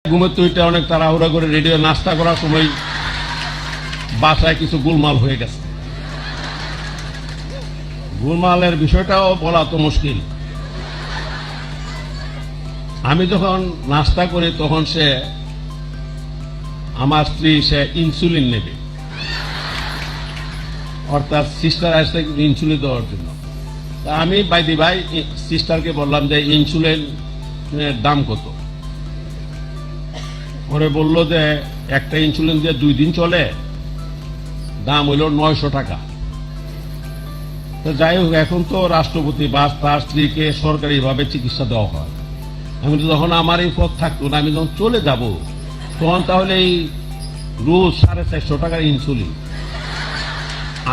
ঘুমের তুইটা অনেক তাড়াহুড়া করে রেডিও নাস্তা করার সময় বাসায় কিছু গোলমাল হয়ে গেছে। গোলমালের বিষয়টাও বলা তো মুশকিল। আমি যখন নাস্তা করি তখন আমার স্ত্রী ইনসুলিন নেবে, অর্থাৎ সিস্টার আসছে ইনসুলিন দেওয়ার জন্য। তা আমি ভাই সিস্টারকে বললাম যে ইনসুলিনের দাম কত। ওরে বলল যে একটা ইনসুলিন দিয়ে 2 দিন চলে, দাম হইল 900 টাকা। তো যাই হোক, এখন তো রাষ্ট্রপতি বা তার স্ত্রীকে সরকারিভাবে চিকিৎসা দেওয়া হয়। আমি যখন আমার এই পথ থাকতো না, আমি যখন চলে যাব তখন তাহলে এই রোজ 450 টাকার ইনসুলিন,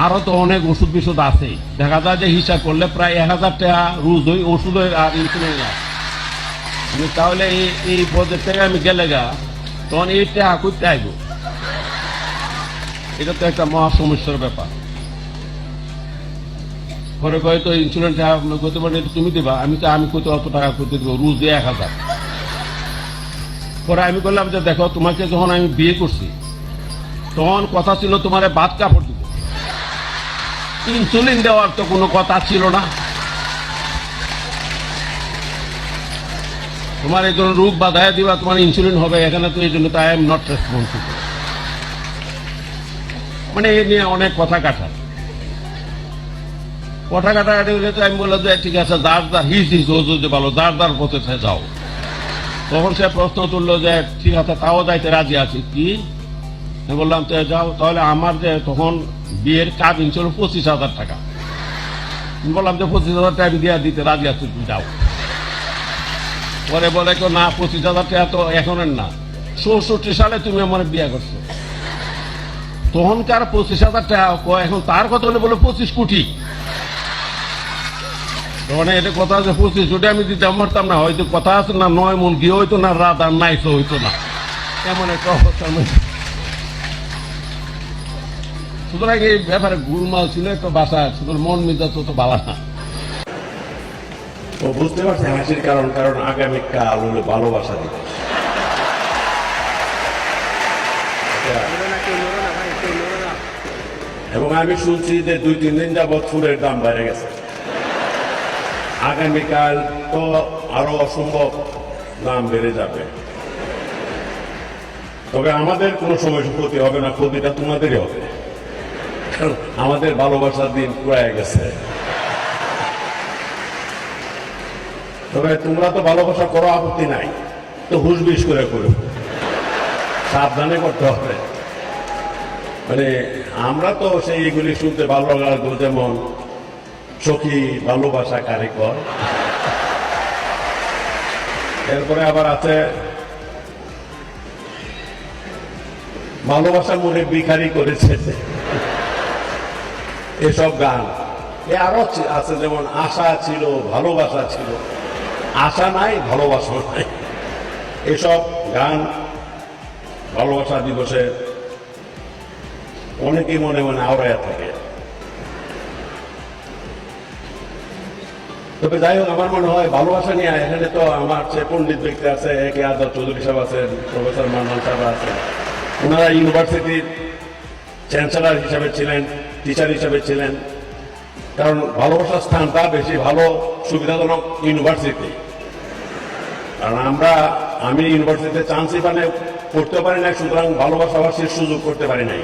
আরো তো অনেক ওষুধ বিষুধ আছে, দেখা যায় যে হিসাব করলে প্রায় 1000 টাকা রোজ ওই ওষুধের আর ইনসুলিন। আমি তাহলে এই পদের থেকে আমি গেলে তখন এই টাকা করতে আইব, এটা তো একটা মহা সমস্যার ব্যাপার। পরে হয়তো ইনসুলিন করতে পারি তুমি দিবা, আমি কত অত টাকা করতে দেবো, রোজ দিয়ে 1000। পরে আমি বললাম যে দেখো, তোমাকে যখন আমি বিয়ে করছি তখন কথা ছিল তোমার ভাত কাপড় দিব, ইনসুলিন দেওয়ার তো কোনো কথা ছিল না। তোমার এই ধরনের রোগ বাধায় দিবা, তোমার ইনসুলিন হবে, এখানে তো এই জন্য আই এম নট রেসপন্সিবল। মানে এ নিয়ে অনেক কথা কাটা আমি বললাম যে ঠিক আছে, যার যার হিস যে ভালো, যার পথে যাও। তখন সে প্রশ্ন তুললো যে ঠিক আছে, তাও যাইতে রাজি আছি। কি আমি বললাম তো যাও। তাহলে আমার যে তখন বিয়ের কাবিন ছিল 25,000 টাকা। বললাম যে 25,000 টাকা আমি দিয়ে দিতে রাজি আছি, তুমি যাও। পরে বলে কেউ না, 25,000 টাকা তো এখনের না, 64 সালে তুমি আমার বিয়ে করছো। তখনকার 25,000 টাকা এখন তার কথা বলে 25 কোটি। তখন এটা কথা আছে 25 কোটি আমি দিতে পারতাম না, হয়তো কথা আছে না 9 মন গিয়ে হইতো না, রাত আর নাইসও হইতো না, এমন একটা অবস্থার মধ্যে। সুতরাং এই ব্যাপারে গুলমাল ছিল একটা বাসা, সুতরাং মন মেজাজ তো ভালো না। ও বুঝতে পারছে হাসির কারণ আগামীকাল হলো ভালোবাসা দিবস। এবং আমি শুনছি যে 2-3 দিন যাবৎ ফুলের দাম বেড়ে গেছে। আগামীকাল তো আরো অসম্ভব দাম বেড়ে যাবে। তবে আমাদের কোনো সময় ক্ষতি হবে না, ক্ষতিটা তোমাদেরই হবে, কারণ আমাদের ভালোবাসার দিন পুরাই গেছে। তবে তোমরা তো ভালোবাসা করো, আপত্তি নাই, তো হুঁশবিশ করে করো, সাবধানে করতে হবে। মানে আমরা তো সেই এগুলি শুনতে ভালো লাগতো, যেমন সখী ভালোবাসা কারিগর। এরপরে আবার আছে ভালোবাসা মনে ভিখারি করেছে, এসব গান। আরো আছে যেমন আশা ছিল, ভালোবাসা ছিল, আশা নাই, ভালোবাসা নাই। এসব গান ভালোবাসা দিবসে অনেকেই মনে মনে আওড়ায় থাকে। তবে যাই হোক, আমার মনে হয় ভালোবাসা নিয়ে এখানে তো আমার চেয়ে পণ্ডিত ব্যক্তি আছে, একে আজাদ চৌধুরী সাহেব আছেন, প্রফেসর মান্নান সাহেব আছেন। ওনারা ইউনিভার্সিটির চ্যান্সেলর হিসাবে ছিলেন, টিচার হিসাবে ছিলেন। কারণ ভালোবাসার স্থানটা বেশি ভালো সুবিধাজনক ইউনিভার্সিটি। কারণ আমি ইউনিভার্সিটিতে চান্সই পড়তে পারি নাই, সুতরাং ভালোবাসাবাসীর সুযোগ করতে পারি নাই।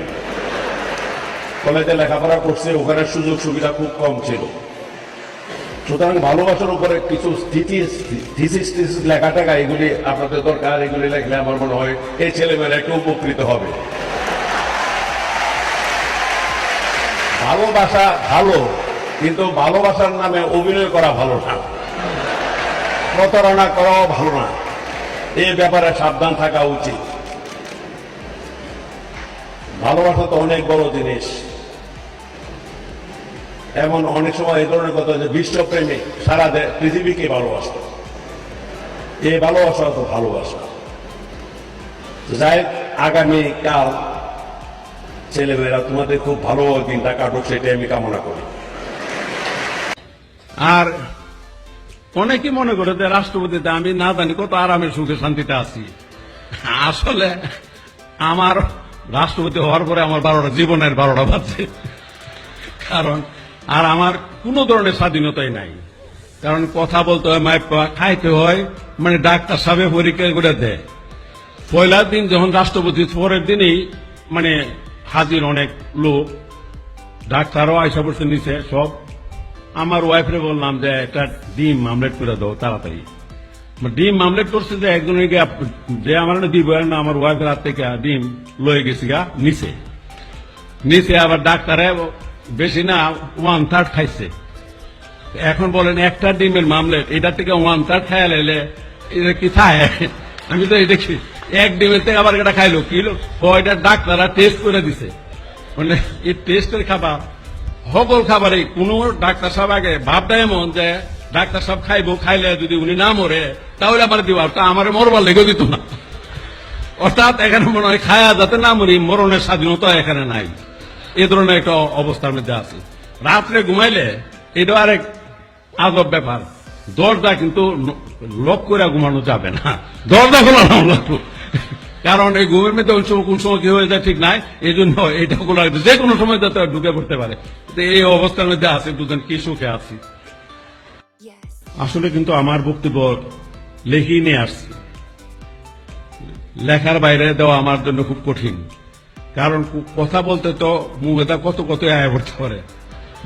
কলেজে লেখাপড়া করছে, ওখানে সুযোগ সুবিধা খুব কম ছিল। সুতরাং ভালোবাসার উপরে কিছু থিসিস লেখা টাকা, এগুলি আপনাদের দরকার। এগুলি লেখলে আমার মনে হয় এই ছেলেমেয়েরা একটু উপকৃত হবে। ভালোবাসা ভালো, কিন্তু ভালোবাসার নামে অভিনয় করা ভালো না, প্রতারণা করাও ভালো না। এই ব্যাপারে সাবধান থাকা উচিত। ভালোবাসা তো অনেক বড় জিনিস। এমন অনেক সময় এই ধরনের কথা যে বিশ্বপ্রেমী সারা পৃথিবীকে ভালোবাসা, এই ভালোবাসা তো ভালোবাসা। যাই আগামীকাল ছেলেমেয়েরা তোমাদের খুব ভালো দিনটা কাটুক, সেটাই আমি কামনা করি। আর অনেকে মনে করে যে রাষ্ট্রপতিতে আমি না জানি কত আরামের সুখে শান্তিতে আছি। আসলে আমার রাষ্ট্রপতি হওয়ার পরে আমার 12টা জীবনের 12টা বাজছে, কারণ আর আমার কোনো ধরনের স্বাধীনতাই নাই। কারণ কথা বলতে হয়, মাইক খাইতে হয়, মানে ডাক্তার সাহেব পরীক্ষা করে দেয়। পয়লা দিন যখন রাষ্ট্রপতি, পরের দিনই মানে হাজির অনেক লোক, ডাক্তারও আইসা পড়ছে নিচে সব। আমার ওয়াইফরে বললাম যে একটা ডিম আমলেট করে দাও তাড়াতাড়ি। ডিম আমলেট করছে যে একজনের যে আমার দিব না, আমার ওয়াইফের হাত থেকে ডিম লয়ে গেছি গা নিচে। নিচে আবার ডাক্তারে বেশি না 1/3 খাইছে। এখন বলেন একটা ডিমের মামলেট, এটার থেকে 1/3 খাইয়া লাইলে এটা কি খায়? আমি তো এটা এক ডিমের থেকে আবার এটা খাইলো কি এটা ডাক্তাররা টেস্ট করে দিছে, মানে এই টেস্টের খাবার সকল খাবারে কোনো ডাক্তার সাহেব আগে ভাবটা এমন যে ডাক্তার সাহেব খাইবো, খাইলে যদি উনি না মরে তাহলে আমার দিব, তা আমার মরবার লেগে দিত না। অর্থাৎ এখানে মনে হয় খায়া যাতে না মরি, মরণের স্বাধীনতা এখানে নাই, এ ধরনের একটা অবস্থার মধ্যে আছে। রাত্রে ঘুমাইলে এটা আরেক আজব ব্যাপার, দরজা কিন্তু লক করে ঘুমানো যাবে না, দরজা খোলানো লাগবে। কারণ এই ঘুমের মধ্যে কোন সময় কি হয়ে যায় ঠিক নাই, এই জন্য এটা খোলা যে কোনো সময় যাতে ঢুকে পড়তে পারে। এই অবস্থার মধ্যে আছে, দুজন কি সুখে আছি। আসলে কিন্তু আমার বক্তব্য লেখি নিয়ে আসছি, লেখার বাইরে দেওয়া আমার জন্য খুব কঠিন। কারণ কথা বলতে তো মুখে কত কত আয় পড়তে পারে,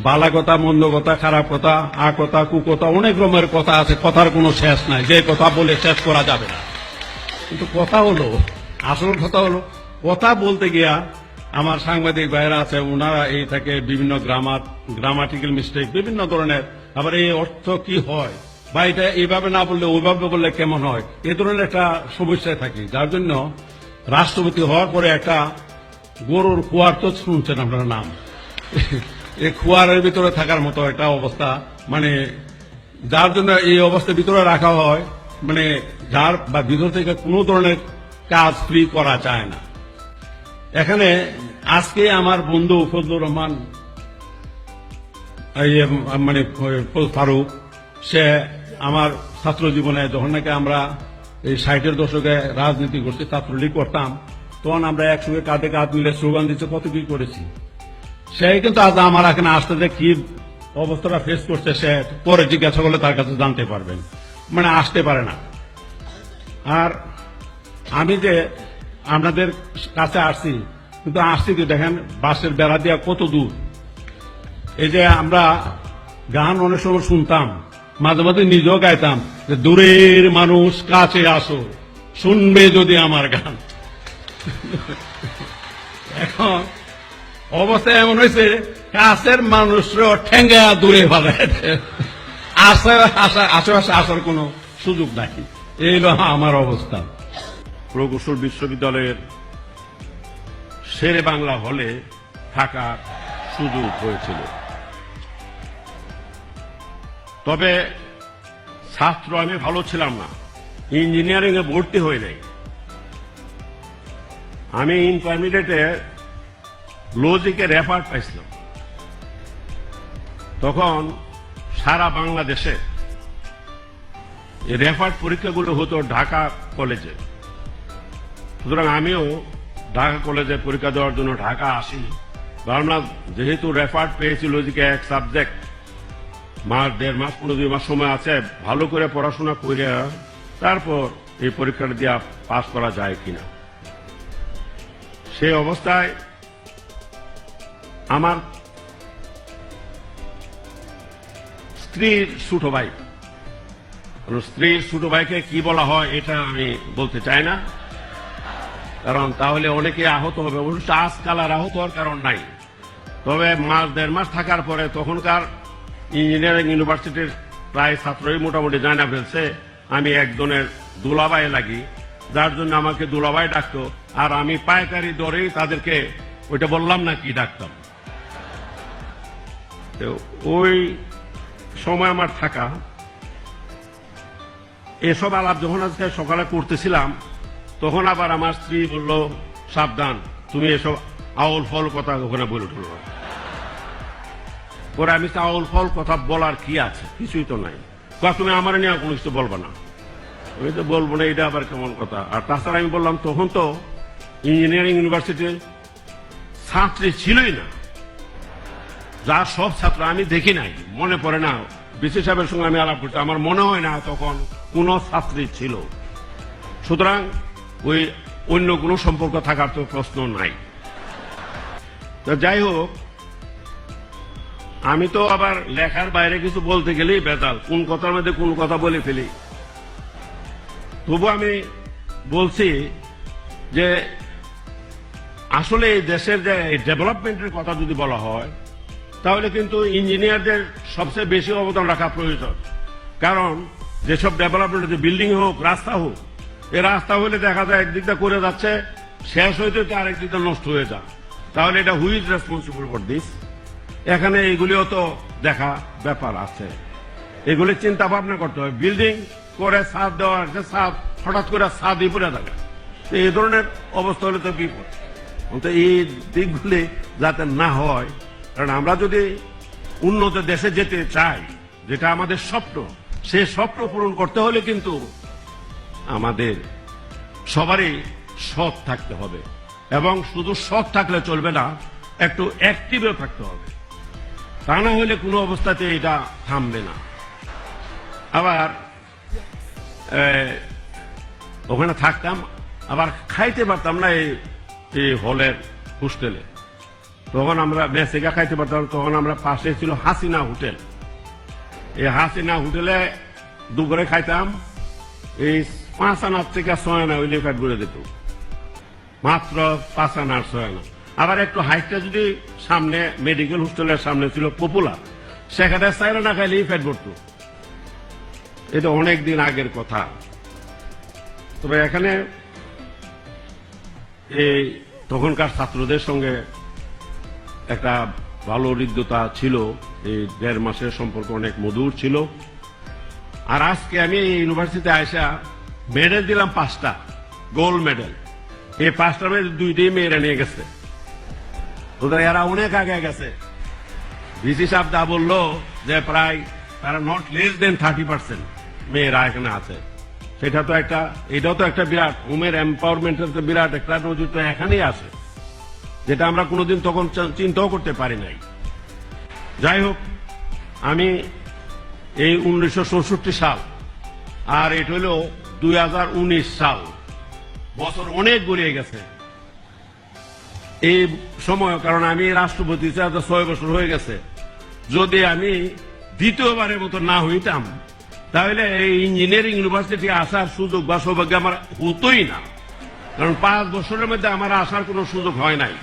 বালা কথা, মন্দ কথা, খারাপ কথা, আ কথা, কুকথা, অনেক রকমের কথা আছে, কথার কোনো শেষ নাই, যে কথা বলে শেষ করা যাবে না। কিন্তু কথা হলো, আসল কথা হলো, কথা বলতে গিয়া আমার সাংবাদিক ভাইরা আছে, ওনারা এই থেকে বিভিন্ন গ্রামাটিক্যাল মিস্টেক, বিভিন্ন ধরনের, আবার এই অর্থ কি হয় বা এটা এইভাবে না বললে ওইভাবে বললে কেমন হয়, এ ধরনের একটা সমস্যায় থাকি। যার জন্য রাষ্ট্রপতি হওয়ার পরে একটা গরুর কুয়ার তো শুনছেন আপনার নাম, এই কুয়ারের ভিতরে থাকার মতো একটা অবস্থা, মানে যার জন্য এই অবস্থার ভিতরে রাখা হয়, মানে যার বা ভিতর থেকে কোনো ধরনের কাজ ফ্রি করা যায় না। এখানে আজকে আমার বন্ধু ফজলুর রহমান মানে ফারুক, সে আমার ছাত্র জীবনে যখন নাকি আমরা এই 60-এর দশকে রাজনীতি করছি, ছাত্রলীগ করতাম, তখন আমরা একসঙ্গে কাঁধে কাঁধ মিলে স্লোগান দিচ্ছে, কত কি করেছি। সে কিন্তু আজ আমার এখানে আসতে যে কি অবস্থাটা ফেস করছে, সে পরে জিজ্ঞাসা করলে তার কাছে জানতে পারবেন, মানে আসতে পারে না। আর আমি যে আপনাদের কাছে আসছি, কিন্তু আসছি কি দেখেন বাসের বেড়া দিয়া কত দূর। এই যে আমরা গান অনেক সময় শুনতাম, মাঝে মাঝে নিজেও গাইতাম যে দূরের মানুষ কাছে আসো, শুনবে যদি আমার গান। এখন অবস্থা এমন হয়েছে, কাছের মানুষরা ঠেঙ্গা দূরে ভালো, আশেপাশে আসার কোন সুযোগ নাই। এই হলো আমার অবস্থা। প্রকৌশল বিশ্ববিদ্যালয়ের শেরে বাংলা হলে থাকার সুযোগ হয়েছিল, তবে ছাত্র আমি ভালো ছিলাম না, ইঞ্জিনিয়ারিং এ ভর্তি হয়ে নাই। আমি ইন্টারমিডিয়েটে লজিকে রেফার পাইছিলাম। তখন সারা বাংলাদেশে এই রেফার পরীক্ষাগুলো হতো ঢাকা কলেজে, সুতরাং আমিও ঢাকা কলেজে পরীক্ষা দেওয়ার জন্য ঢাকা আসি। ভাবলাম যেহেতু রেফার পেয়েছি লজিকে এক সাবজেক্ট, মাস 1.5 মাস 15 মাস সময় আছে, ভালো করে পড়াশোনা করে তারপর এই পরীক্ষাটা দিয়ে পাস করা যায় কিনা। সেই অবস্থায় আমার স্ত্রীর ছোট ভাই, স্ত্রীর ছোট ভাইকে কি বলা হয় এটা আমি বলতে চাই না, কারণ তাহলে অনেকে আহত হবে। অবশ্য আজকাল আর আহত হওয়ার কারণ নাই, তবে মাস 1.5 মাস থাকার পরে তখনকার ইঞ্জিনিয়ারিং ইউনিভার্সিটির প্রায় ছাত্রই মোটামুটি জানা ফেলছে আমি একজনের দুলাভাই লাগি, যার জন্য আমাকে দুলাভাই ডাকতো, আর আমি পাইকারি দরেই তাদেরকে ওইটা বললাম না কি ডাকতাম। ওই সময় আমার থাকা এসব আলাপ যখন আজকে সকালে করতেছিলাম, তখন আবার আমার স্ত্রী বলল, সাবধান, তুমি এসব আউল ফল কথা ওখানে বলে উঠল। পরে আমি আউল ফল কথা বলার কি আছে, কিছুই তো নাই, তুমি আমার নিয়ে কোনো কিছু বলবা না। আমি তো বলবো না, এটা আবার কেমন কথা। আর তাছাড়া আমি বললাম তখন তো ইঞ্জিনিয়ারিং ইউনিভার্সিটির ছাত্রী ছিলই না, যা সব ছাত্র আমি দেখি নাই, মনে পড়ে না। বিসি সাহেবের সঙ্গে আমি আলাপ করছি, আমার মনে হয় না তখন কোনো ছাত্রী ছিল। সুতরাং ওই অন্য কোনো সম্পর্ক থাকার তো প্রশ্ন নাই। তো যাই হোক, আমি তো আবার লেখার বাইরে কিছু বলতে গেলেই বেতাল, কোন কথার মধ্যে কোন কথা বলে ফেলি। তবু আমি বলছি যে আসলে এই দেশের যে ডেভেলপমেন্টের কথা যদি বলা হয়, তাহলে কিন্তু ইঞ্জিনিয়ারদের সবচেয়ে বেশি অবদান রাখা প্রয়োজন। কারণ যেসব ডেভেলপমেন্ট, যে বিল্ডিং হোক, রাস্তা হোক, এই রাস্তা হলে দেখা যায় একদিকটা করে যাচ্ছে, শেষ হইতে হইতে আরেক দিকটা নষ্ট হয়ে যায়। তাহলে এটা হুইজ রেসপন্সিবল ফর দিস? এখানে এগুলিও তো দেখা ব্যাপার আছে, এগুলি চিন্তা ভাবনা করতে হবে। বিল্ডিং করে ছাদ দেওয়া, ছাদ হঠাৎ করে ছাদই পড়ে থাকে, এই ধরনের অবস্থা হলে তো বিপদ। তো এই দিকগুলি যাতে না হয়, কারণ আমরা যদি উন্নত দেশে যেতে চাই, যেটা আমাদের স্বপ্ন, সেই স্বপ্ন পূরণ করতে হলে কিন্তু আমাদের সবারই সৎ থাকতে হবে। এবং শুধু সৎ থাকলে চলবে না, একটু অ্যাক্টিভও থাকতে হবে। তা না হলে কোনো অবস্থাতে এটা থামবে না। আবার ওখানে থাকতাম, আবার খাইতে পারতাম না এই হলের হোস্টেলে। তখন আমরা মেসেগা খাইতে পারতাম, তখন আমরা পাশে ছিল হাসিনা হোটেল। এই হাসিনা হোটেলে দুপুরে খাইতাম, এই 5 আনার থেকে 6 আনা ওই লেখাট ঘুরে দিত, মাত্র 5 আনার 6 আনা। আবার একটু হাইটটা যদি সামনে মেডিকেল হোস্টেলের সামনে ছিল পপুলার, সেখানে 4 আনা খাইলেই ফ্যাট পড়তো। এটা অনেক দিন আগের কথা। তবে এখানে এই তখনকার ছাত্রদের সঙ্গে একটা ভালো হৃদ্যতা ছিল, এই 1.5 মাসের সম্পর্ক অনেক মধুর ছিল। আর আজকে আমি এই ইউনিভার্সিটিতে আইসা মেডেল দিলাম 5টা, গোল্ড মেডেল। এই 5টার মধ্যে 2টাই মেয়েরা নিয়ে গেছে। ওদের এরা অনেক আগে গেছে। ভিসি সাহেব দা বললো যে প্রায় তারা নট লেস দেন 30% মেয়েরা এখানে আছে। সেটা তো একটা, এটাও তো একটা বিরাট উমের এম্পাওয়ারমেন্টের তো বিরাট একটা নজির তো এখানেই আছে, যেটা আমরা কোনোদিন তখন চিন্তাও করতে পারি নাই। যাই হোক, আমি এই 1964 সাল, আর এটা হলো 2019 সাল, বছর অনেক গড়িয়ে গেছে এই সময়। কারণ আমি রাষ্ট্রপতি 6 বছর হয়ে গেছে। যদি আমি দ্বিতীয়বারের মতো না হইতাম, তাহলে এই ইঞ্জিনিয়ারিং ইউনিভার্সিটি আসার সুযোগ বা সৌভাগ্য আমার হতোই না। কারণ 5 বছরের মধ্যে আমার আসার কোনো সুযোগ হয় নাই।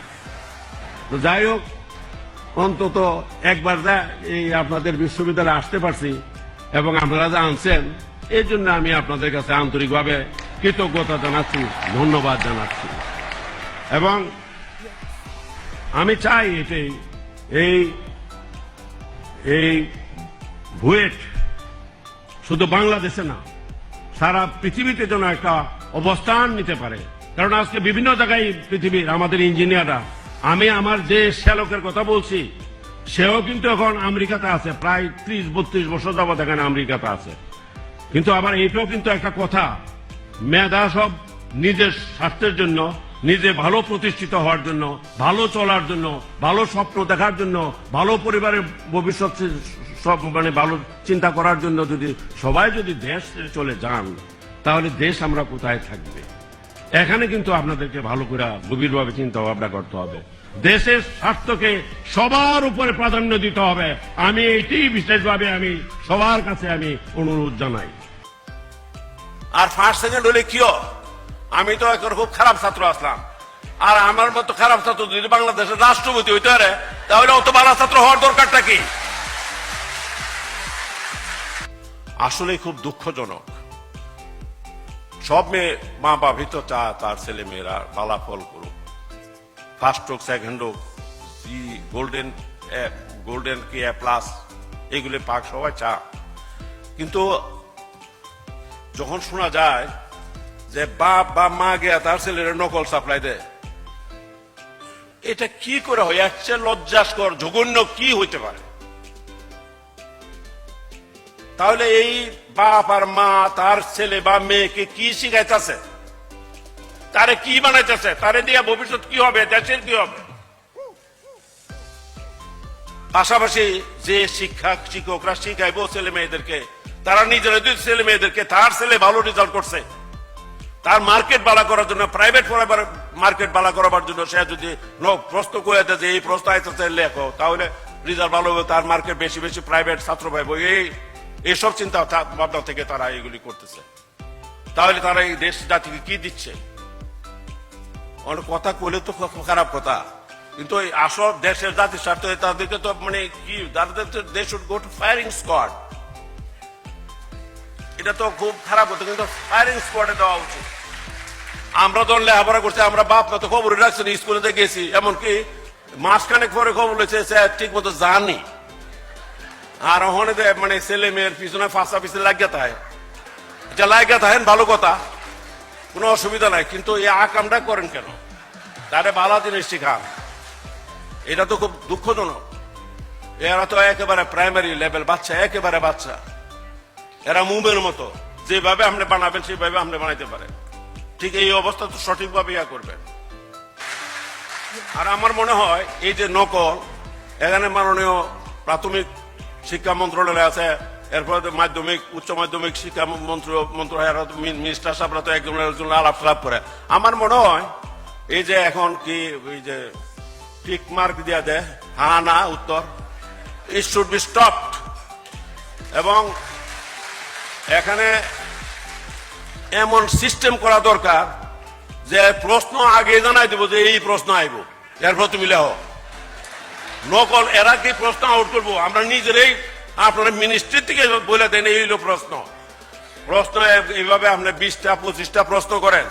তো যাই হোক, অন্তত একবার যা এই আপনাদের বিশ্ববিদ্যালয়ে আসতে পারছি এবং আপনারা যা আনছেন, এই জন্য আমি আপনাদের কাছে আন্তরিকভাবে কৃতজ্ঞতা জানাচ্ছি, ধন্যবাদ জানাচ্ছি। এবং আমি চাই এটাই, এই বুয়েট শুধু বাংলাদেশে না, সারা পৃথিবীতে যেন একটা অবস্থান নিতে পারে। কারণ আজকে বিভিন্ন জায়গায় পৃথিবীর আমাদের ইঞ্জিনিয়াররা, আমি আমার যে শ্যালকের কথা বলছি, সেও কিন্তু এখন আমেরিকাতে আছে, প্রায় 30-32 বছর যাবত এখানে আমেরিকাতে আছে। কিন্তু আবার এইটাও কিন্তু একটা কথা, মেধা সব নিজের স্বার্থের জন্য, নিজে ভালো প্রতিষ্ঠিত হওয়ার জন্য, ভালো চলার জন্য, ভালো স্বপ্ন দেখার জন্য, ভালো পরিবারের ভবিষ্যৎ সব মানে ভালো চিন্তা করার জন্য যদি সবাই যদি দেশ চলে যান, তাহলে দেশ আমরা কোথায় থাকবে? এখানে কিন্তু আপনাদেরকে ভালো করে গভীরভাবে চিন্তা ভাবনা করতে হবে। দেশের স্বার্থকে সবার উপরে প্রাধান্য দিতে হবে। আমি এটি বিশেষভাবে আমি সবার কাছে আমি অনুরোধ জানাই। আর ফার্স্ট সেকেন্ড হলে কিও, আমি তো এখন খুব খারাপ ছাত্র আসলাম, আর আমার মতো খারাপ ছাত্র যদি বাংলাদেশের রাষ্ট্রপতি হইতে পারে, তাহলে অত ভালো ছাত্র হওয়ার দরকারটা কি? আসলে খুব দুঃখজনক। সব মেয়ে মা বাবা তো চা তার ছেলে মেয়েরা ফলাফল করুক, ফার্স্ট হোক, সেকেন্ড হোক, গোল্ডেন কি প্লাস, এগুলি পাক, সবাই চা। কিন্তু যখন শোনা যায় যে বাপ বা মা গিয়া তার ছেলের নকল সাপ্লাই দেয়, এটা কি করে হয়? এর চেয়ে লজ্জাস্কর জঘন্য কি হইতে পারে? তাহলে এই বাপ আর মা তার ছেলে বা মেয়েকে কি শিখাইতেছে, তারে কি বানাইতেছে, তারে দিয়ে ভবিষ্যৎ কি হবে, দেশের কি হবে? পাশাপাশি যে শিক্ষকরা শিখাইবো ছেলে মেয়েদেরকে, তারা নিজেরা যদি ছেলে মেয়েদেরকে তার ছেলে ভালো রেজাল্ট করছে, তার মার্কেট বালা করার জন্য, প্রাইভেট মার্কেট বালা করার জন্য সে যদি প্রশ্ন করে দেয় যে এই প্রশ্ন আইতেছে লেখো, তাহলে রেজাল্ট ভালো হবে, তার মার্কেট বেশি বেশি প্রাইভেট ছাত্র পাইব, এইসব চিন্তা ভাবনা থেকে তারা এগুলি করতেছে। তাহলে তারা এই দেশ জাতিকে কি দিচ্ছে? অনেক কথা কইলে তো খারাপ কথা, কিন্তু এই আসল দেশের জাতির স্বার্থে তাদেরকে তো মানে কি, they should go to firing squad. এটা তো খুব খারাপ হতো, কিন্তু ফায়ারিং স্কোয়াডে দেওয়া উচিত। আমরা তো লেখাপড়া করছি, আমরা বাপ মা তো খবর রাখছি, স্কুলে গেছি, এমনকি মাসখানেক পরে খবর রয়েছে ঠিক মতো জানি, আর ওখানে মানে ছেলে মেয়ের পিছনে ফাঁসা পিছনে লাগিয়ে থাকে, এটা লাগিয়ে থাকেন ভালো কথা, কোনো অসুবিধা নাই, কিন্তু এই আকামটা করেন কেন? তারে ভালো জিনিস শিখান, এটা তো খুব দুঃখজনক। এরা তো একেবারে প্রাইমারি লেভেল বাচ্চা, একেবারে বাচ্চা, এরা মুভের মতো, যেভাবে আপনি বানাবেন সেভাবে আপনি বানাইতে পারেন। ঠিক এই অবস্থা তো সঠিকভাবে ইয়া করবেন। আর আমার মনে হয় এই যে নকল, এখানে মাননীয় প্রাথমিক শিক্ষা মন্ত্রণালয় আছে, এরপরে মাধ্যমিক উচ্চ মাধ্যমিক শিক্ষা মন্ত্রণালয় মিনিস্টার সাহেবরা তো একজন আলাপ সালাপ করে। আমার মনে হয় এই যে এখন কি ওই যে টিক মার্ক দিয়া দেয় হ্যাঁ না উত্তর, ইট শুড বি স্টপড। এবং এখানে এমন সিস্টেম করা দরকার যে প্রশ্ন আগে জানাই দেবো যে এই প্রশ্ন আইব, এরপর তুমি লেহ। নকল এরা কি প্রশ্ন আউট করবো, আমরা নিজেরাই আপনারা মিনিস্ট্রি থেকে বলে দেন এই হলো প্রশ্ন। এইভাবে আপনি 20টা 25টা প্রশ্ন করেন,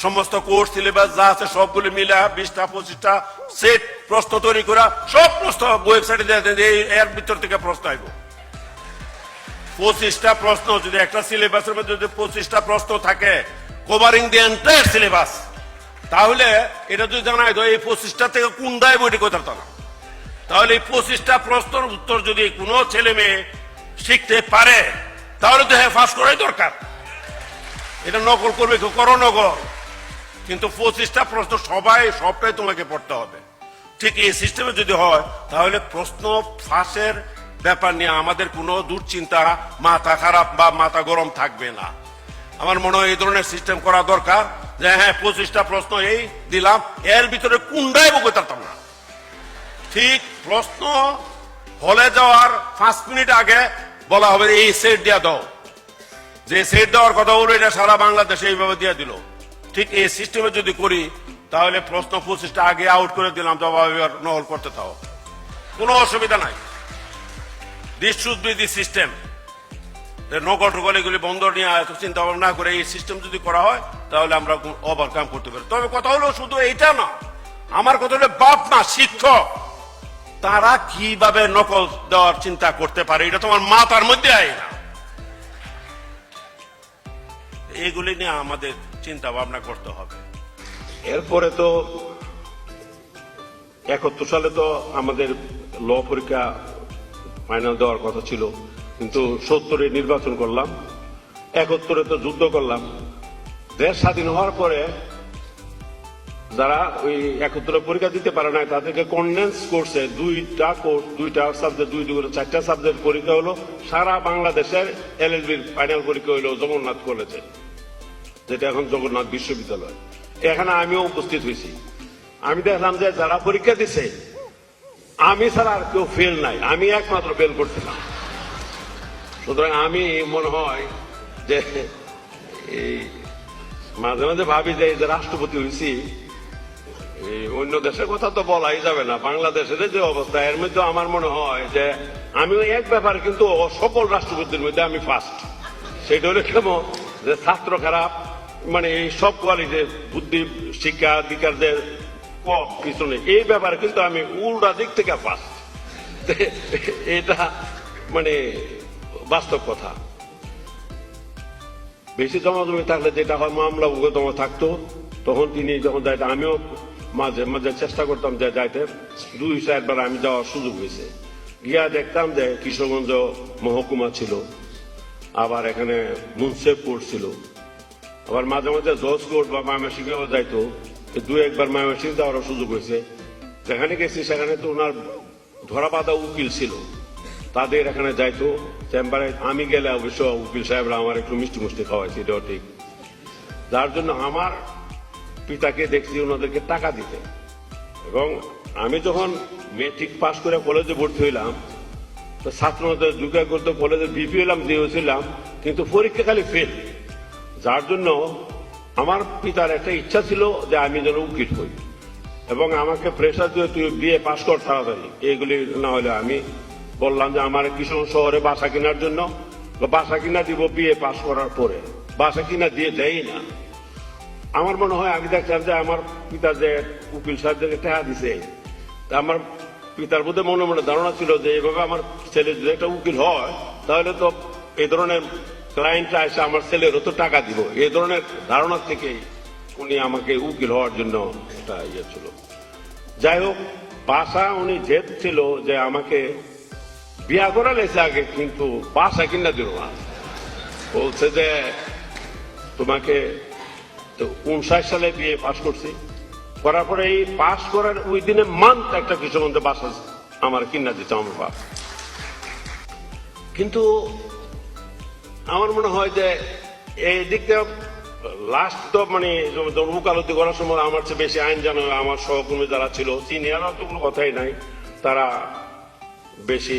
সমস্ত কোর্স সিলেবাস যা আছে সবগুলি মিলে 20টা 25টা সেট প্রশ্ন তৈরি করা, সব প্রশ্ন ওয়েবসাইটে দিয়ে দেন, এর ভিতর থেকে প্রশ্ন আইব। 25টা প্রশ্ন, যদি একটা সিলেবাসের মধ্যে যদি 25টা প্রশ্ন থাকে কভারিং দি এন্টায়ার সিলেবাস, তাহলে এটা যদি জানাই তো এই 25টা থেকে কোনটাই বইটি করতে পারত না। তাহলে এই 25টা প্রশ্নের উত্তর যদি কোনো ছেলে মেয়ে শিখতে পারে, তাহলে তো হ্যাঁ পাস করাই দরকার। এটা নকল করবে, করো নকল, কিন্তু 25টা প্রশ্ন সবটাই তোমাকে পড়তে হবে। ঠিক এই সিস্টেমে যদি হয়, তাহলে প্রশ্ন ফাঁসের ব্যাপার নিয়ে আমাদের কোনো দুশ্চিন্তা, মাথা খারাপ বা মাথা গরম থাকবে না। আমার মনে হয় এই ধরনের সিস্টেম করা দরকার, যে হ্যাঁ 25টা প্রশ্ন এই দিলাম, এর ভিতরে কোনটাই বলতে পারতাম না। ঠিক প্রশ্ন হলে যাওয়ার 5 মিনিট আগে বলা হবে এই সেট দিয়া দাও, যে সেট দেওয়ার কথা বলে এটা সারা বাংলাদেশে এইভাবে দিয়ে দিল। ঠিক এই সিস্টেমে যদি করি, তাহলে প্রশ্ন 25টা আগে আউট করে দিলাম, জবাব নহল করতে থাও, কোনো অসুবিধা নাই। This should be the system. নকল টকল এগুলি বন্ধ নিয়ে এত চিন্তা ভাবনা করে এই সিস্টেম যদি করা হয়, তাহলে আমরা ওভারকাম করতে পারি। তবে কথা হলো শুধু এইটা না, আমার কথা হলো বাপ মা শিক্ষক তারা কিভাবে নকল দেওয়ার চিন্তা করতে পারে, এটা তোমার মাথার মধ্যে আয় না। এইগুলি নিয়ে আমাদের চিন্তা ভাবনা করতে হবে। এরপরে তো 71 সালে তো আমাদের ল পরীক্ষা ফাইনাল দেওয়ার কথা ছিল, কিন্তু 70-এ নির্বাচন করলাম, 71-এ তো যুদ্ধ করলাম। দেশ স্বাধীন হওয়ার পরে যারা ওই 71-এ পরীক্ষা দিতে পারে না, তাদেরকে কন্ডেন্স করছে 2টা সাবজেক্ট, 4টা সাবজেক্ট পরীক্ষা হলো। সারা বাংলাদেশের এলএলবির ফাইনাল পরীক্ষা হইলো জগন্নাথ কলেজে, যেটা এখন জগন্নাথ বিশ্ববিদ্যালয়। এখানে আমিও উপস্থিত হয়েছি। আমি দেখলাম যে যারা পরীক্ষা দিছে, আমি ছাড়া আর কেউ ফেল নাই, আমি একমাত্র ফেল করছিলাম। সুতরাং আমি মনে হয় যে এই মাঝে মাঝে ভাবি যে এই যে রাষ্ট্রপতি হয়েছি, অন্য দেশের কথা তো বলাই যাবে না, বাংলাদেশের যে অবস্থা, এর মধ্যে আমার মনে হয় যে আমি এক ব্যাপার কিন্তু সকল রাষ্ট্রপতির মধ্যে আমি ফার্স্ট। সেটা হলো কেমন যে ছাত্র খারাপ, মানে এই সব কোয়ালিটি বুদ্ধি শিক্ষা অধিকারদের পিছনে এই ব্যাপারে কিন্তু আমি উল্টা দিক থেকে ফার্স্ট। এটা মানে বাস্তব কথা। বেশি জমাজমি থাকলে যেটা হয়, মামলা জমা থাকতো, তখন তিনি যখন যাইতে, আমিও মাঝে মাঝে চেষ্টা করতাম যে যাইতে, 2-4 বার আমি যাওয়ার সুযোগ হয়েছে। গিয়া দেখতাম যে কিশোরগঞ্জ মহকুমা ছিল, আবার এখানে মুন্সেফ কোর্ট ছিল, আবার মাঝে মাঝে জজ কোর্ট বা ময়মনসিংহেও যাইতো। দু একবার ময়মনসিংহ যাওয়ারও সুযোগ হয়েছে। যেখানে গেছি সেখানে তো ওনার ধরা বাঁধা উকিল ছিল, তাদের এখানে যাইতো চেম্বারে। আমি গেলে অবশ্য উকিল সাহেবরা আমার একটু মিষ্টি মুষ্টি খাওয়াইছে, এটাও ঠিক। যার জন্য আমার পিতাকে দেখছি ওনাদেরকে টাকা দিতে। এবং আমি যখন মেট্রিক পাস করে কলেজে ভর্তি হইলাম, তো ছাত্রদের ঢুকে করতে কলেজে বিপি হইলাম, দিয়েছিলাম, কিন্তু পরীক্ষা খালি ফেল। যার জন্য আমার পিতার একটা ইচ্ছা ছিল যে আমি যেন উকিল হই, এবং আমাকে প্রেশার দিয়ে তুই বিএ পাস কর তাড়াতাড়ি, এইগুলি না হলে আমি বললাম যে আমার কিশোর শহরে বাসা কেনার জন্য বাসা কিনা দিব বিএ পাস করার পরে। বাসা কিনা দিয়ে দেয় না। আমার মনে হয় আমি দেখলাম যে আমার পিতা যে উকিল সাহেবদেরকে টাকা দিছে, আমার পিতার মধ্যে মনে মনে ধারণা ছিল যে এইভাবে আমার ছেলে যদি একটা উকিল হয় তাহলে তো এই ধরনের ক্লায়েন্টরা এসে আমার ছেলেরও তো টাকা দিব, এই ধরনের ধারণা থেকেই উনি আমাকে উকিল হওয়ার জন্য একটা ইয়ে ছিল। যাই হোক, বাসা উনি জেদ ছিল যে আমাকে বিয়া করা লেছে আগে, কিন্তু বাসা কিনা দিল না। বলছে যে তোমাকে, তো 59 সালে বিয়ে পাশ করছি, করার পরে এই পাশ করার ওই দিনে মান্থ একটা কিছু মধ্যে বাসা আমার কিনা দিত আমার বাপ। কিন্তু আমার মনে হয় যে এই দিকটা লাস্ট তো মানে উকালতি করার সময় আমার চেয়ে বেশি আইন জানা আমার সহকর্মী যারা ছিল, সিনিয়ররা তো কোনো কথাই নাই, তারা বেশি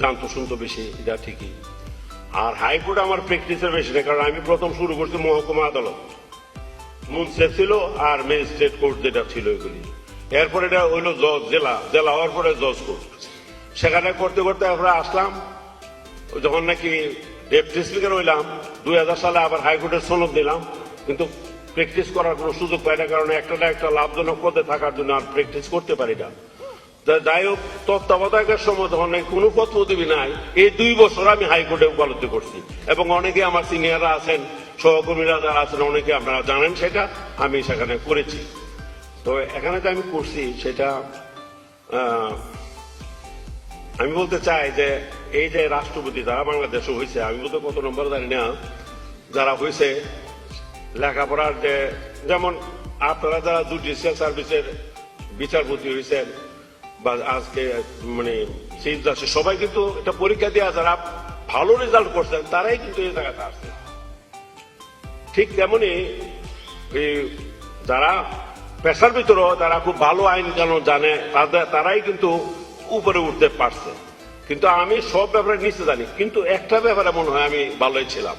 জানতো শুনতো বেশি, এটা ঠিকই। আর হাইকোর্টে আমার প্র্যাকটিসের বেশি নেই, কারণ আমি প্রথম শুরু করছি মহকুমা আদালত, মুন্সেফ ছিল আর ম্যাজিস্ট্রেট কোর্ট যেটা ছিল এগুলি। এরপর এটা হইলো জজ, জেলা হওয়ার পরে জজ কোর্ট। সেখানে করতে করতে আমরা আসলাম, যখন নাকি ডেপুটি স্পিকার হইলাম 2000 সালে আবার হাইকোর্টের সনদ দিলাম, কিন্তু প্র্যাকটিস করার কোনো সুযোগ পাই না, কারণ একটা লাভজনক পদে থাকার জন্য আর প্র্যাকটিস করতে পারি না। যাই হোক, তত্ত্বাবধায়কের সময় যখন কোনো পদ পদবি নাই, এই 2 বছর আমি হাইকোর্টে উকালতি করছি, এবং অনেকে আমার সিনিয়ররা আছেন, সহকর্মীরা যারা আছেন, অনেকে আপনারা জানেন সেটা, আমি সেখানে করেছি। তো এখানে যে আমি করছি সেটা আমি বলতে চাই যে এই যে রাষ্ট্রপতি যারা বাংলাদেশে হয়েছে, আমি বলতে কত নম্বর জানি না, যারা হয়েছে লেখাপড়ার যে, যেমন আপনারা যারা জুডিশিয়াল সার্ভিসের বিচারপতি হয়েছেন বা আজকে মানে চিফ জাস্টিস, সবাই কিন্তু এটা পরীক্ষা দেওয়া যারা ভালো রেজাল্ট করছেন তারাই কিন্তু এই জায়গাতে আসছে। ঠিক তেমনি যারা পেশার ভিতরে তারা খুব ভালো আইন কানুন জানে, তারাই কিন্তু উপরে উঠতে পারছে। কিন্তু আমি সব ব্যাপারে নিচে জানি, কিন্তু একটা ব্যাপারে মনে হয় আমি ভালোই ছিলাম,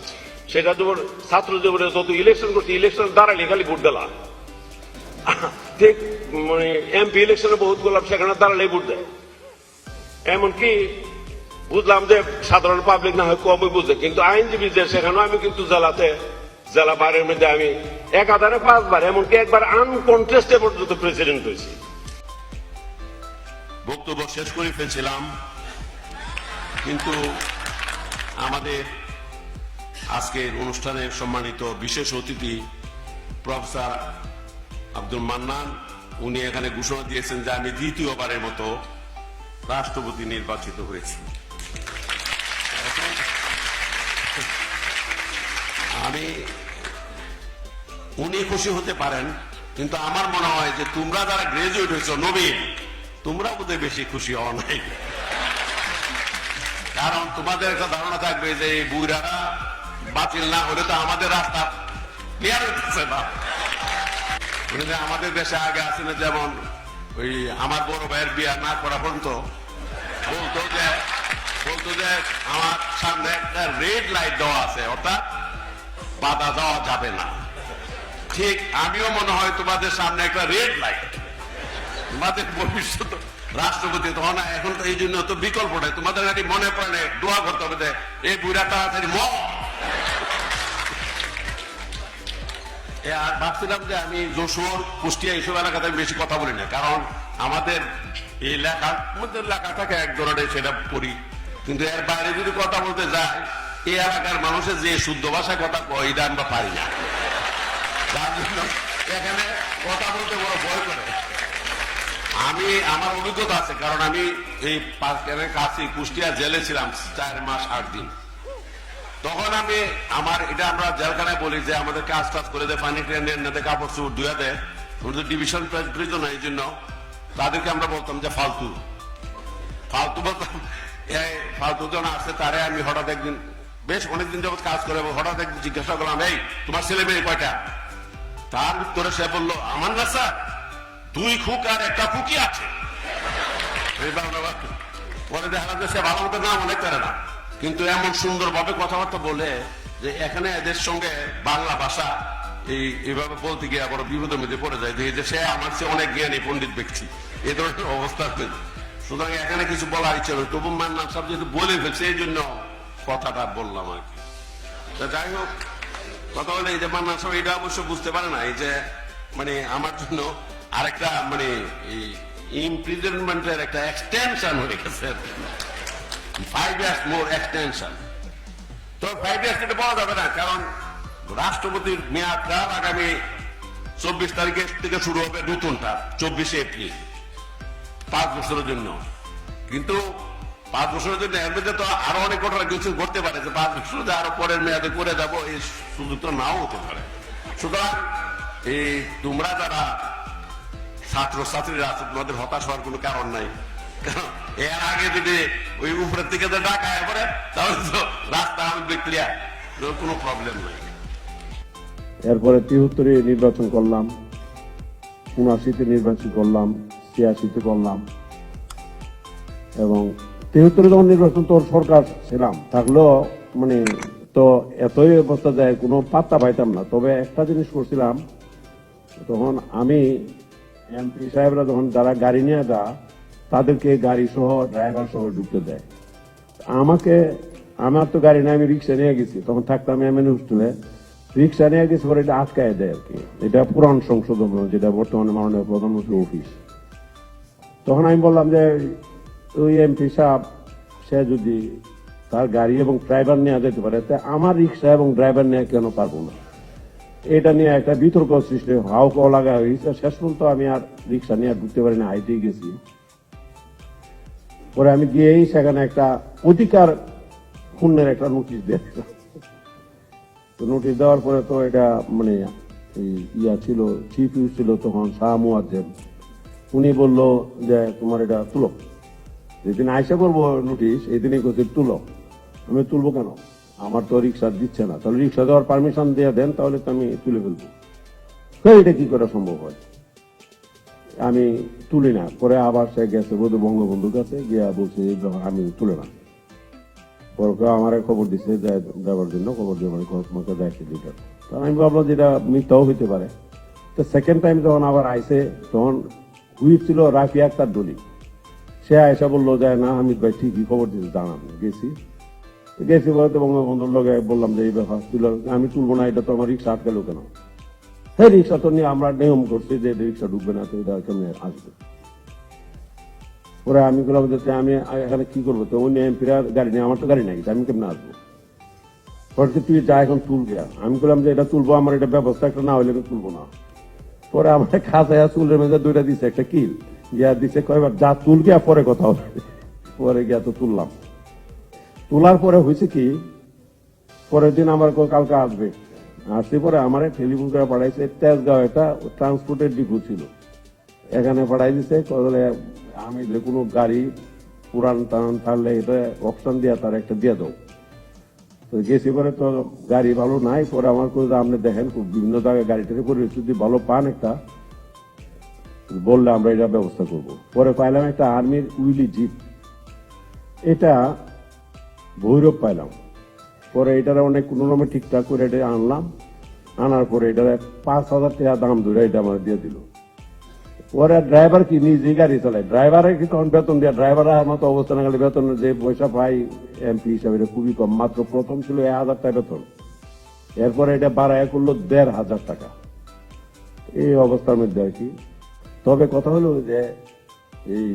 সেটা যখন ছাত্র জীবনে যত ইলেকশন করছি, ইলেকশন দাঁড়ালে খালি ভোট দিলাম। ঠিক মানে এমপি ইলেকশনে বহুত করলাম, সেখানে দাঁড়ালে ভোট দেয়। এমনকি বুঝলাম যে সাধারণ পাবলিক না হয় কমই বুঝে, কিন্তু আইনজীবী যে সেখানেও আমি কিন্তু জেলা বারের মধ্যে আমি 1005 বার, এমনকি একবার আনকনটেস্টে পর্যন্ত প্রেসিডেন্ট হয়েছি। বক্তব্য শেষ করে ফেলছিলাম, কিন্তু আমাদের আজকের অনুষ্ঠানের সম্মানিত বিশেষ অতিথি প্রফেসর আব্দুল মান্নান, উনি এখানে ঘোষণা দিয়েছেন যে আমি দ্বিতীয়বারের মতো রাষ্ট্রপতি নির্বাচিত হয়েছি। উনি খুশি হতে পারেন, কিন্তু আমার মনে হয় যে তোমরা যারা গ্রাজুয়েট হয়েছ নবীন, তোমরা বোধহয় বেশি খুশি হওয়া নাই, কারণ তোমাদের একটা ধারণা থাকবে যে এই বুড়ারা বাতিল না হলে তো আমাদের রাস্তা ক্লিয়ার হচ্ছে না। আমাদের দেশে আগে আছে না, যেমন ওই আমার বড় ভাইয়ের বিয়া না করা পর্যন্ত বলতো যে আমার সামনে একটা রেড লাইট দেওয়া আছে, অর্থাৎ বাধা দেওয়া যাবে না। ঠিক আমিও মনে হয় তোমাদের সামনে একটা রেড লাইট, তোমাদের ভবিষ্যৎ রাষ্ট্রপতি তো না, এখন তো এই জন্য তো বিকল্প নেই, তোমাদের নাকি মনে পড়ে দোয়া করতে হবে যে এই বুড়া তাড়াতাড়ি আর ভাবছিলাম যে আমি যশোর, কুষ্টিয়া এইসব এলাকাতে বেশি কথা বলি না, কারণ আমাদের এই লেখার মধ্যে লেখা থাকে এক ধরনের, সেটা পড়ি, কিন্তু এর বাইরে যদি কথা বলতে যায় এই এলাকার মানুষের যে শুদ্ধ ভাষায় কথা কয় এটা আমরা পারি না, যার জন্য এখানে কথা বলতে বড় ভয় করে। আমার অভিজ্ঞতা আছে, কারণ আমি এই কাছে কুষ্টিয়া জেলে ছিলাম 4 মাস 8 দিন। তখন আমি এটা আমরা জেলখানায় বলি যে আমাদের কাজ টাজ করে দেয়, পানি টেনে কাপড় চোপড় ধুয়ে দেয়, ডিভিশন প্রয়োজন এই জন্য তাদেরকে আমরা বলতাম যে ফালতু বলতাম। ফালতু জন আসছে তারে আমি হঠাৎ একদিন, বেশ অনেকদিন যাবত কাজ করে, হঠাৎ একদিন জিজ্ঞাসা করলাম, এই তোমার ছেলে মেয়ে কয়টা? তার উত্তরে সে বললো, আমার না স্যার 2 খুক আর 1টা খুকি আছে। পরে দেখা যাচ্ছে সে ভালো মতো নাম অনেক করে না, কিন্তু এমন সুন্দরভাবে কথাবার্তা বলে যে এখানে এদের সঙ্গে বাংলা ভাষা এইভাবে বলতে গিয়ে বড় বিপদের মধ্যে পড়ে যায়, যে সে আমার চেয়ে অনেক জ্ঞানী পণ্ডিত ব্যক্তি, এই ধরনের অবস্থা। সুতরাং এখানে কিছু বলার ইচ্ছে নেই, তবু মান্নান সাহেব যেহেতু বলে ফেলছে এই জন্য কথাটা বললাম আর কি। যাই হোক, কথা বলে এই যে মান্নান সাহেব এটা অবশ্য বুঝতে পারে না, এই যে মানে আমার জন্য আরেকটা মানে ইমপ্রিজনমেন্টের একটা এক্সটেনশন হয়ে গেছে, 5 years মোর এক্সটেনশন। তো 5 years এটা বলা যাবে না, কারণ রাষ্ট্রপতির মেয়াদটা আগামী 24 তারিখের থেকে শুরু হবে, নতুনটা 24 এপ্রিল, 5 বছরের জন্য। কিন্তু 5 বছরের জন্য এর মধ্যে তো আরো অনেক ঘটনা কিছু ঘটতে পারে, যে 5 বছর আরো পরের মেয়াদে করে যাবো, এই সুযোগ তো নাও হতে পারে। সুতরাং এই তোমরা যারা ছাত্রছাত্রীরা আছে, তোমাদের হতাশ হওয়ার কোনো কারণ নাই, কারণ এর আগে যদি ওই উপরের থেকে ডাকায় পড়ে তাহলে তো রাস্তা আমি ক্লিয়ার, কোনো প্রবলেম নাই। এরপরে 73-এ নির্বাচন করলাম, 79-তে নির্বাচন করলাম, 86-তে করলাম, এবং 73-এ যখন নির্বাচন তোর সরকার ছিলাম থাকলেও মানে তো এতই অবস্থা যায় কোনো পাত্তা পাইতাম না। তবে একটা জিনিস করছিলাম, তখন আমি এমপি সাহেবরা যখন যারা গাড়ি নিয়ে যা তাদেরকে গাড়ি সহ ড্রাইভার সহ ঢুকতে দেয়। আমার তো গাড়ি নেই, আমি রিক্সা নিয়ে গেছি, তখন থাকতাম এমএন হোস্টেলে, রিক্সা নিয়ে গেছি পরে এটা আটকায় দেয় আর কি। এটা পুরান সংসদ ভবন, যেটা বর্তমানে মাননীয় প্রধানমন্ত্রী অফিস। তখন আমি বললাম যে ওই এমপি সাহেব সে যদি তার গাড়ি এবং ড্রাইভার নিয়ে যেতে পারে, তা আমার রিক্সা এবং ড্রাইভার নিয়ে কেন পারবো না? এটা নিয়ে একটা বিতর্ক সৃষ্টি হাও কাও লাগা হয়েছে। শেষ পর্যন্ত আমি আর রিক্সা নিয়ে ঢুকতে পারি না, হাইটেই গেছি। পরে আমি গিয়েই সেখানে একটা অধিকার ক্ষুণ্ণের একটা নোটিশ দিয়ে, নোটিশ দেওয়ার পরে তো এটা মানে ছিল, চিফ ইউজ ছিল তখন শাহ মুয়াজ্জেম, উনি বললো যে তোমার এটা তুলো, যেদিন আইসা করবো নোটিশ এই দিনই করছে তুলো। আমি তুলবো কেন, আমার তো রিক্সা দিচ্ছে না, তাহলে রিক্সা দেওয়ার পারমিশন দিয়ে দেন, তাহলে তো আমি তুলে ফেলবো। এটা কি করে সম্ভব হয়? আমি তুলি না। পরে আবার সে গেছে বোধ বঙ্গবন্ধুর কাছে গিয়া বলছে আমি তুলে না। পরে আমার খবর দিচ্ছে দেওয়ার জন্য, খবর দিয়ে তোমাকে দেখে দিতে। তখন আমি ভাবলাম যেটা মিথ্যাও হইতে পারে। তো সেকেন্ড টাইম যখন আবার আইসে, তখন হুইপ ছিল রাফি আক্তার দলি, সে আয়সা বললো যে না হামিদ ভাই ঠিকই খবর দিতে জানান। গেছি বলতে বঙ্গবন্ধুর লগে বললাম যে এই ব্যাপার আমি তুলবো না, এটা তো আমার রিক্সা আটকালো কেন? হ্যাঁ, রিক্সা তো নিয়ে আমরা নিয়ম করছি যে রিক্সা ঢুকবে না, তো এটা কেমন আসবে? পরে আমি বললাম যে আমি এখানে কি করবো, তো উনি এমপিরা গাড়ি নিয়ে, আমার তো গাড়ি নাই, আমি কেমন আসবো? পরে তুই যা এখন তুলবে। আমি বললাম যে এটা তুলবো, আমার এটা ব্যবস্থা একটা না হলে আমি তুলবো না। পরে আমার খাঁচায় চুলের মধ্যে 2টা দিছে, একটা কিল গিয়া দিছে, কয়বার যা তুল গিয়া পরে কথা হবে। পরে গিয়া তো তুললাম। তোলার পরে হয়েছে কি, পরের দিন আমার কালকে আসতে পরে আমার টেলিফোন করে পাঠাইছে, তেজগাঁও একটা ট্রান্সপোর্টের ডিপো ছিল, এখানে পাঠাই দিছে। আমি যে কোনো গাড়ি পুরান টান থাকলে এটা অপশন দিয়া তার একটা দিয়ে দাও। তো গেছি পরে তো গাড়ি ভালো নাই। পরে আমার আপনি দেখেন বিভিন্ন জায়গায় গাড়িটাকে করে যদি ভালো পান একটা বললে আমরা এটা ব্যবস্থা করব। পরে পাইলাম একটা আর্মির উইলি জিপ, এটা ভৈরব পাইলাম। পরে এটার অনেক কোন রকমে ঠিকঠাক করে এটা আনলাম, আনার পরে এটার 5,000 টাকা দাম ধরে এটা আমার দিয়ে দিল। পরে ড্রাইভার কি নিজেই গাড়ি চালায়, ড্রাইভারের কি তখন বেতন দেয়, ড্রাইভার আমার মতো অবস্থা না গেলে বেতন যে পয়সা পাই এমপি হিসাবে খুবই কম, মাত্র প্রথম ছিল 1,000 টাকা বেতন, এরপরে এটা বাড়ায় করলো 1,500 টাকা। এই অবস্থার মধ্যে আর কি। তবে কথা হলো যে এই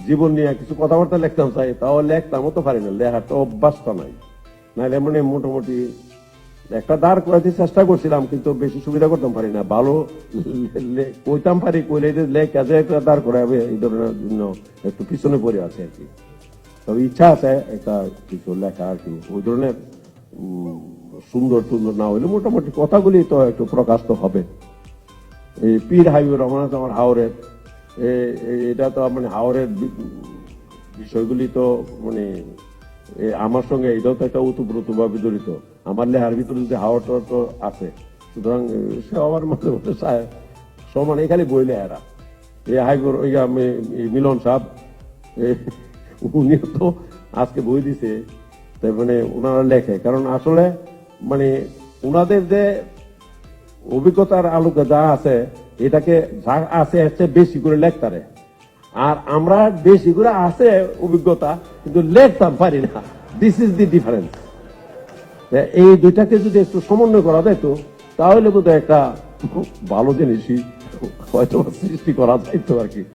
জীবন নিয়ে কিছু কথাবার্তা লিখতাম চাই, তাও লেখতামও তো পারি না, লেখার তো অভ্যাসটা নাই। নাহলে মানে মোটামুটি একটা দাঁড় করাতে চেষ্টা করছিলাম, কিন্তু বেশি সুবিধা করতাম পারি না। ভালো কইতাম পারি, কইলে লেখা যে একটা দাঁড় করাবে এই ধরনের জন্য একটু পিছনে পড়ে আছে আর কি। তবে ইচ্ছা আছে একটা কিছু লেখা আর কি, ওই ধরনের সুন্দর টুন্দর না হইলে মোটামুটি কথাগুলি তো একটু প্রকাশ তো হবে। এই পীর হাবিবুর রহমান আছে আমার হাওরের, এটা তো মানে হাওরের বিষয়গুলি তো মানে আমার সঙ্গে এটাও তো একটা ওতপ্রোতভাবে জড়িত। আমার লেহার ভিতরে যদি হাওয়াটা তো আছে, সুতরাং সে আমার মধ্যে মধ্যে সমান এখানে বই লেহারা এই হাইগোর ওই মিলন সাহেব উনিও তো আজকে বই দিছে, তাই মানে ওনারা লেখে, কারণ আসলে মানে ওনাদের যে অভিজ্ঞতার আলোকে যা আছে এটাকে যা আছে হচ্ছে বেশি করে লেখতারে, আর আমরা বেশি করে আছে অভিজ্ঞতা কিন্তু লেখতাম পারি না। This is the difference. এই দুইটাকে যদি একটু সমন্বয় করা যেত তাহলে বোধহয় একটা ভালো জিনিসই হয়তো সৃষ্টি করা যাইতো আর কি।